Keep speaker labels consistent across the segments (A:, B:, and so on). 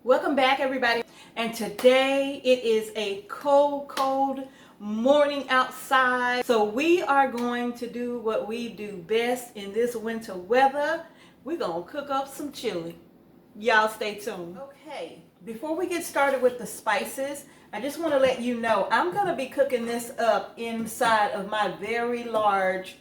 A: Welcome back, everybody. And today it is a cold morning outside. So we are going to do what we do best in this winter weather. We're going to cook up some chili. Y'all stay tuned. Okay, before we get started with the spices, I just want to let you know I'm going to be cooking this up inside of my very large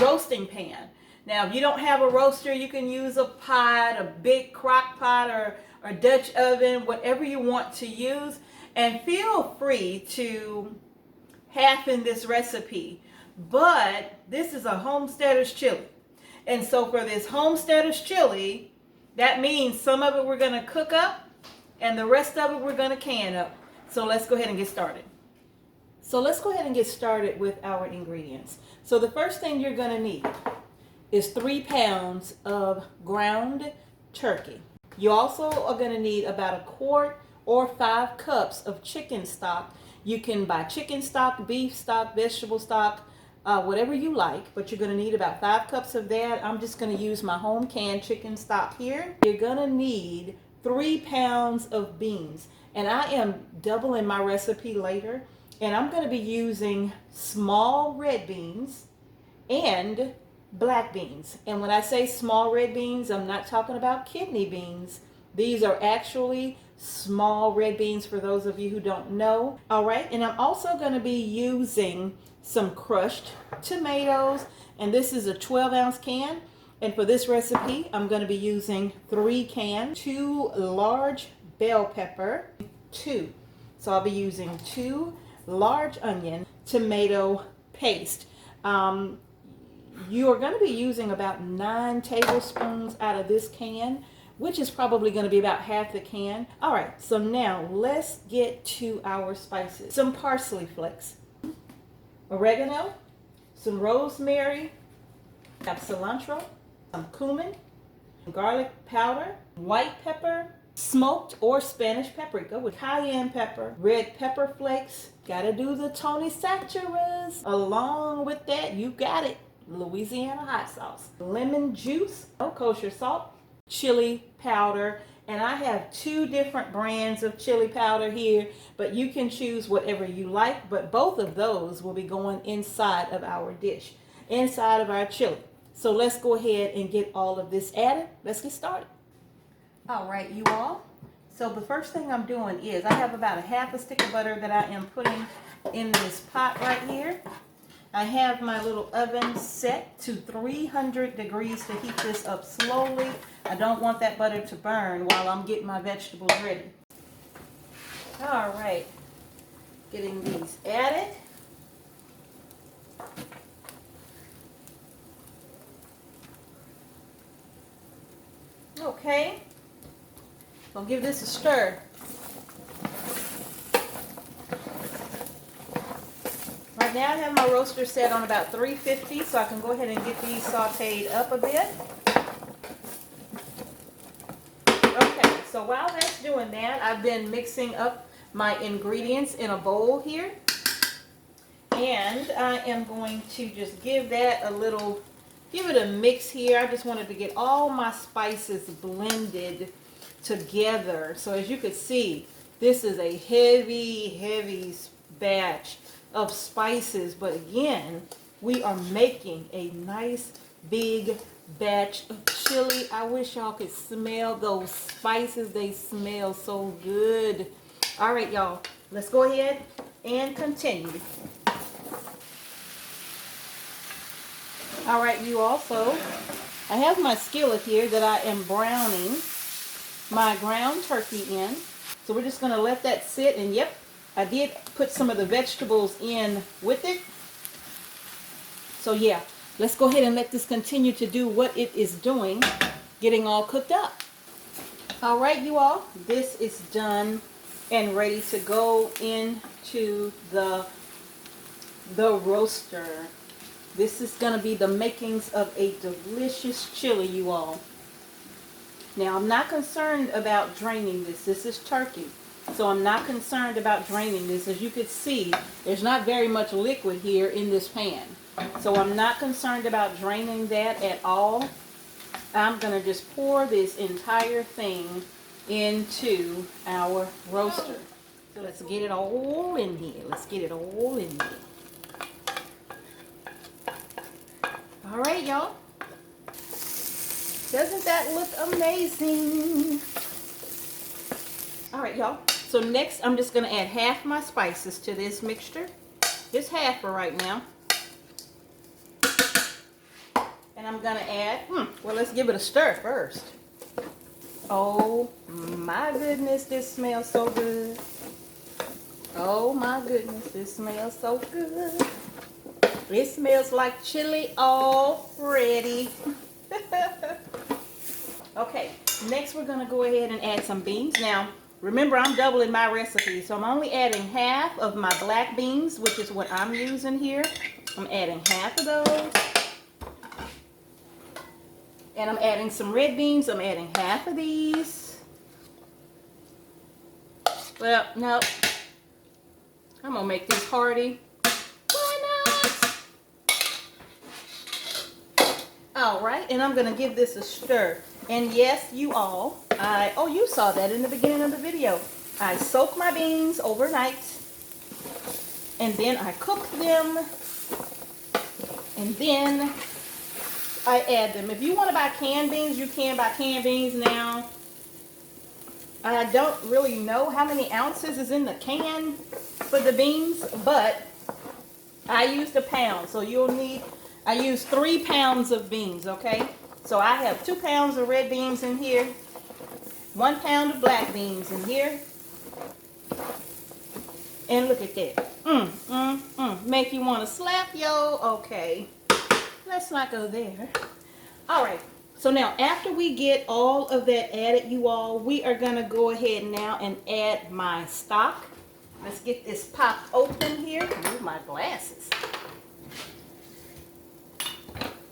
A: roasting pan. Now, if you don't have a roaster, you can use a pot, a big crock pot, or Dutch oven, whatever you want to use. And feel free to half in this recipe. But this is a Homesteaders Chili. And so for this Homesteaders Chili, that means some of it we're going to cook up and the rest of it we're going to can up. So let's go ahead and get started. So let's go ahead and get started with our ingredients. So the first thing you're going to need is 3 pounds of ground turkey. You also are going to need about a quart or 5 cups of chicken stock. You can buy chicken stock, beef stock, vegetable stock, whatever you like, but you're going to need about 5 cups of that. I'm just going to use my home canned chicken stock here. You're going to need 3 pounds of beans, and I am doubling my recipe later, and I'm going to be using small red beans and black beans. And when I say small red beans, I'm not talking about kidney beans. These are actually small red beans for those of you who don't know. All right, and I'm also going to be using some crushed tomatoes, and this is a 12-ounce can. And for this recipe, I'm going to be using 3 cans, 2 large bell pepper, 2. So I'll be using 2 large onion tomato paste. You are going to be using about 9 tablespoons out of this can, which is probably going to be about half the can. All right, so now let's get to our spices. Some parsley flakes, oregano, some rosemary, have cilantro, some cumin, garlic powder, white pepper, smoked or Spanish paprika with cayenne pepper, red pepper flakes. Gotta do the Tony Saturas. Along with that, you got it, Louisiana hot sauce, lemon juice, kosher salt, chili powder, and I have 2 different brands of chili powder here, but you can choose whatever you like, but both of those will be going inside of our dish, inside of our chili. So let's go ahead and get all of this added. Let's get started. All right, you all. So the first thing I'm doing is I have about a half a stick of butter that I am putting in this pot right here. I have my little oven set to 300 degrees to heat this up slowly. I don't want that butter to burn while I'm getting my vegetables ready. All right, getting these added. Okay, I'll give this a stir. Right now I have my roaster set on about 350, so I can go ahead and get these sauteed up a bit. Okay, so while that's doing that, I've been mixing up my ingredients in a bowl here. And I am going to just give that a little, give it a mix here. I just wanted to get all my spices blended together. So as you can see, this is a heavy batch of spices, but again, we are making a nice big batch of chili. I wish y'all could smell those spices. They smell so good. All right, y'all, let's go ahead and continue. All right, you also, I have my skillet here that I am browning my ground turkey in. So we're just going to let that sit, and yep, I did put some of the vegetables in with it. So yeah, let's go ahead and let this continue to do what it is doing, getting all cooked up. All right, you all, this is done and ready to go into the roaster. This is going to be the makings of a delicious chili, you all. Now, I'm not concerned about draining this. This is turkey. So I'm not concerned about draining this. As you can see, there's not very much liquid here in this pan. So I'm not concerned about draining that at all. I'm going to just pour this entire thing into our roaster. So let's get it all in here. Let's get it all in here. All right, y'all. Doesn't that look amazing? All right, y'all. So next, I'm just going to add half my spices to this mixture. Just half for right now. And I'm going to add, well, let's give it a stir first. Oh my goodness, this smells so good. Oh my goodness, this smells so good. It smells like chili already. Okay, next we're going to go ahead and add some beans. Now, remember I'm doubling my recipe, so I'm only adding half of my black beans, which is what I'm using here. I'm adding half of those. And I'm adding some red beans. I'm adding half of these. Well, no. I'm going to make these hearty. Why not? All right, and I'm going to give this a stir. And yes, you all, you saw that in the beginning of the video. I soak my beans overnight. And then I cook them. And then I add them. If you want to buy canned beans, you can buy canned beans now. I don't really know how many ounces is in the can for the beans, but I used a pound. So I use 3 pounds of beans, okay? So I have 2 pounds of red beans in here, 1 pound of black beans in here. And look at that. Make you want to slap, yo. Okay. Let's not go there. All right. So now after we get all of that added, you all, we are going to go ahead now and add my stock. Let's get this popped open here. Move my glasses.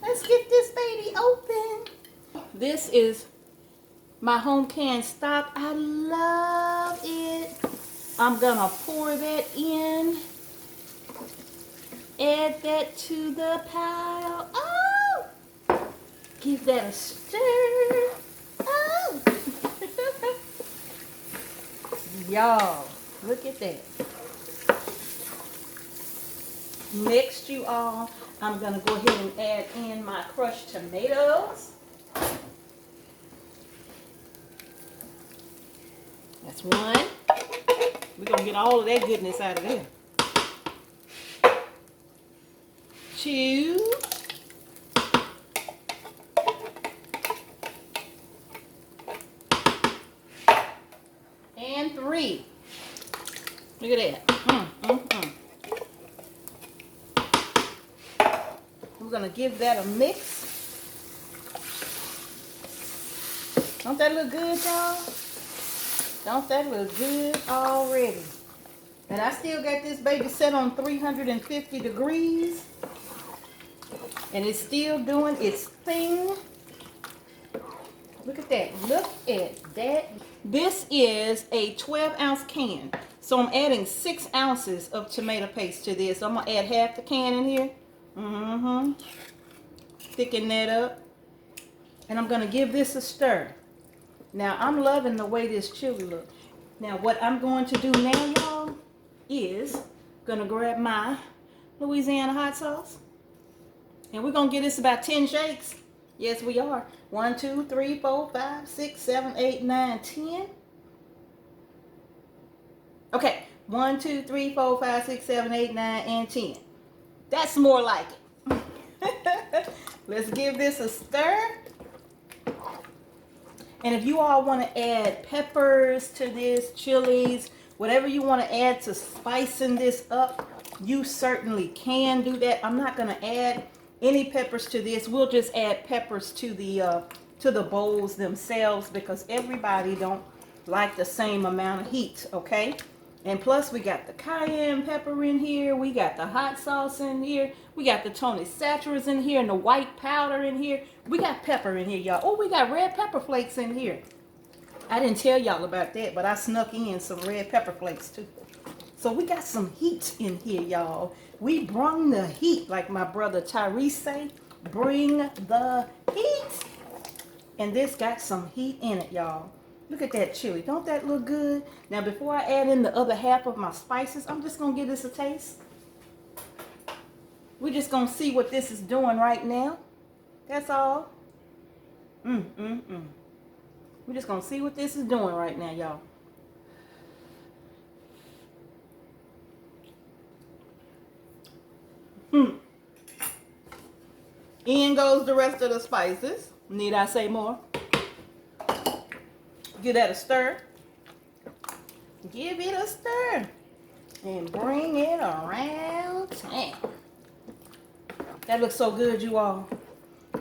A: Let's get this baby open. This is my home canned stock. I love it. I'm going to pour that in. Add that to the pile. Oh! Give that a stir. Oh! Y'all, look at that. Next, you all, I'm going to go ahead and add in my crushed tomatoes. That's one. We're going to get all of that goodness out of there. 2. And 3. Look at that. We're going to give that a mix. Don't that look good, y'all? Don't that look good already? And I still got this baby set on 350 degrees. And it's still doing its thing. Look at that. Look at that. This is a 12-ounce can. So I'm adding 6 ounces of tomato paste to this. I'm going to add half the can in here. Thicken that up. And I'm going to give this a stir. Now, I'm loving the way this chili looks. Now, what I'm going to do now, y'all, is going to grab my Louisiana hot sauce. And we're going to give this about 10 shakes. Yes, we are. 1, 2, 3, 4, 5, 6, 7, 8, 9, 10. Okay. 1, 2, 3, 4, 5, 6, 7, 8, 9, and 10. That's more like it. Let's give this a stir. And if you all want to add peppers to this, chilies, whatever you want to add to spicing this up, you certainly can do that. I'm not going to add any peppers to this. We'll just add peppers to the bowls themselves because everybody don't like the same amount of heat, okay? And plus we got the cayenne pepper in here, we got the hot sauce in here, we got the Tony Saturas in here, and the white powder in here. We got pepper in here, y'all. Oh, we got red pepper flakes in here. I didn't tell y'all about that, but I snuck in some red pepper flakes too. So we got some heat in here, y'all. We brung the heat, like my brother Tyrese say. Bring the heat. And this got some heat in it, y'all. Look at that chili. Don't that look good? Now, before I add in the other half of my spices, I'm just going to give this a taste. We're just going to see what this is doing right now. That's all. We're just going to see what this is doing right now, y'all. In goes the rest of the spices. Need I say more? Give that a stir. Give it a stir. And bring it around town. That looks so good, you all.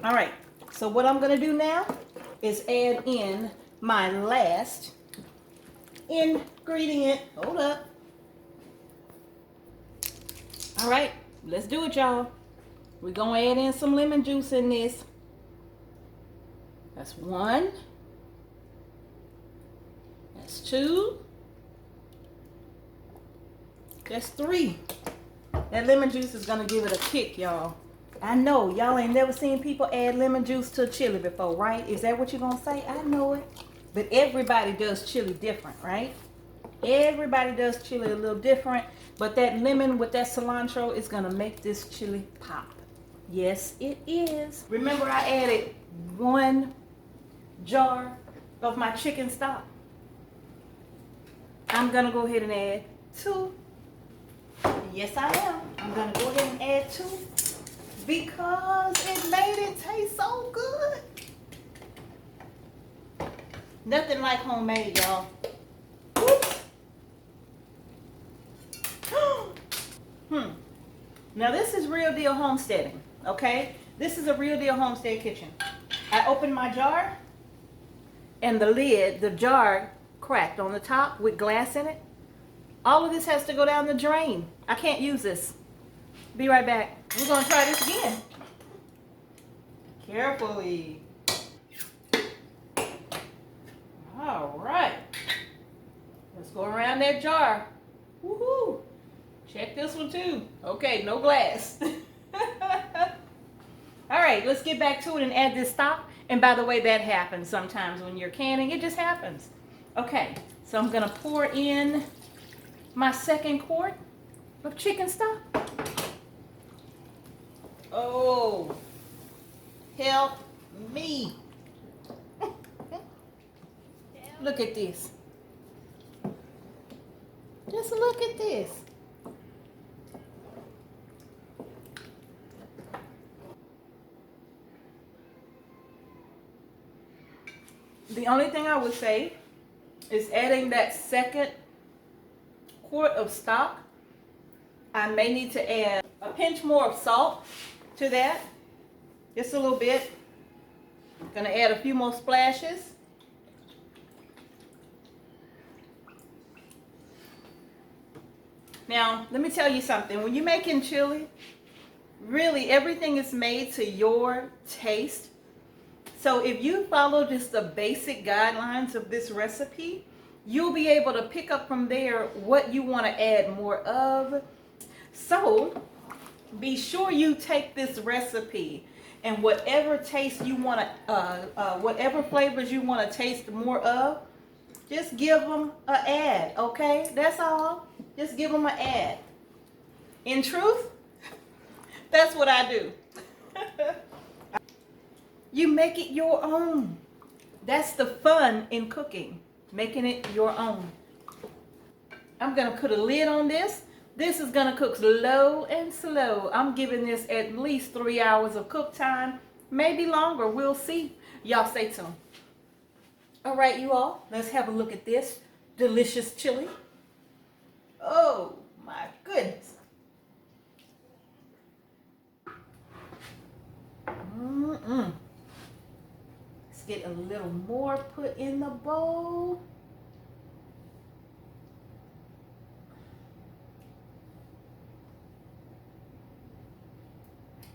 A: All right. So what I'm going to do now is add in my last ingredient. Hold up. All right. Let's do it, y'all. We're going to add in some lemon juice in this. That's 1. That's 2. That's 3. That lemon juice is going to give it a kick, y'all. I know, y'all ain't never seen people add lemon juice to chili before, right? Is that what you're going to say? I know it. But everybody does chili different, right? Everybody does chili a little different. But that lemon with that cilantro is going to make this chili pop. Yes, it is. Remember, I added 1 jar of my chicken stock. I'm going to go ahead and add 2. Yes, I am. I'm going to go ahead and add 2 because it made it taste so good. Nothing like homemade, y'all. Now, this is real deal homesteading, okay? This is a real deal homestead kitchen. I opened my jar, and the lid, the jar cracked on the top with glass in it. All of this has to go down the drain. I can't use this. Be right back. We're going to try this again. Carefully. All right. Let's go around that jar. Woohoo. Check this one too. Okay, no glass. All right, let's get back to it and add this stock. And by the way, that happens sometimes when you're canning. It just happens. Okay, so I'm going to pour in my 2nd quart of chicken stock. Oh, help me. Look at this. Just look at this. The only thing I would say is adding that 2nd quart of stock. I may need to add a pinch more of salt to that. Just a little bit. I'm going to add a few more splashes. Now, let me tell you something. When you're making chili, really everything is made to your taste. So if you follow just the basic guidelines of this recipe, you'll be able to pick up from there what you want to add more of. So be sure you take this recipe and whatever taste you want to, whatever flavors you want to taste more of, just give them an add, okay? That's all. Just give them an add. In truth, that's what I do. You make it your own. That's the fun in cooking, making it your own. I'm going to put a lid on this. This is going to cook low and slow. I'm giving this at least 3 hours of cook time, maybe longer. We'll see. Y'all stay tuned. All right, you all, let's have a look at this delicious chili. Oh, my goodness. Let's get a little more put in the bowl.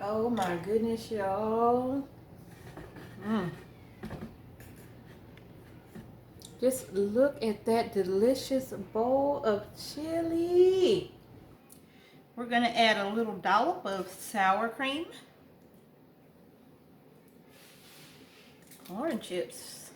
A: Oh my goodness, y'all. Just look at that delicious bowl of chili. We're going to add a little dollop of sour cream. Corn chips.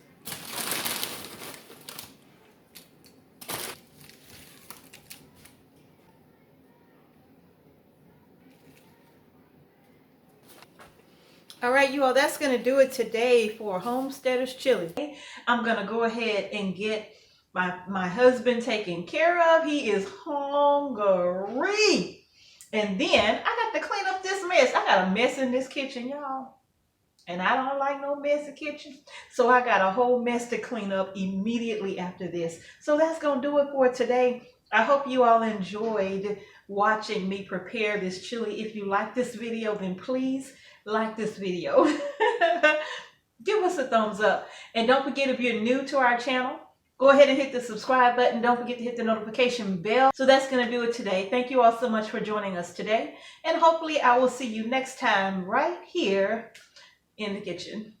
A: All right, you all, that's going to do it today for Homesteaders Chili. I'm going to go ahead and get my husband taken care of. He is hungry. And then I got to clean up this mess. I got a mess in this kitchen, y'all. And I don't like no messy kitchen. So I got a whole mess to clean up immediately after this. So that's going to do it for today. I hope you all enjoyed watching me prepare this chili. If you like this video, then please like this video. Give us a thumbs up. And don't forget, if you're new to our channel, go ahead and hit the subscribe button. Don't forget to hit the notification bell. So that's going to do it today. Thank you all so much for joining us today. And hopefully I will see you next time right here in the kitchen.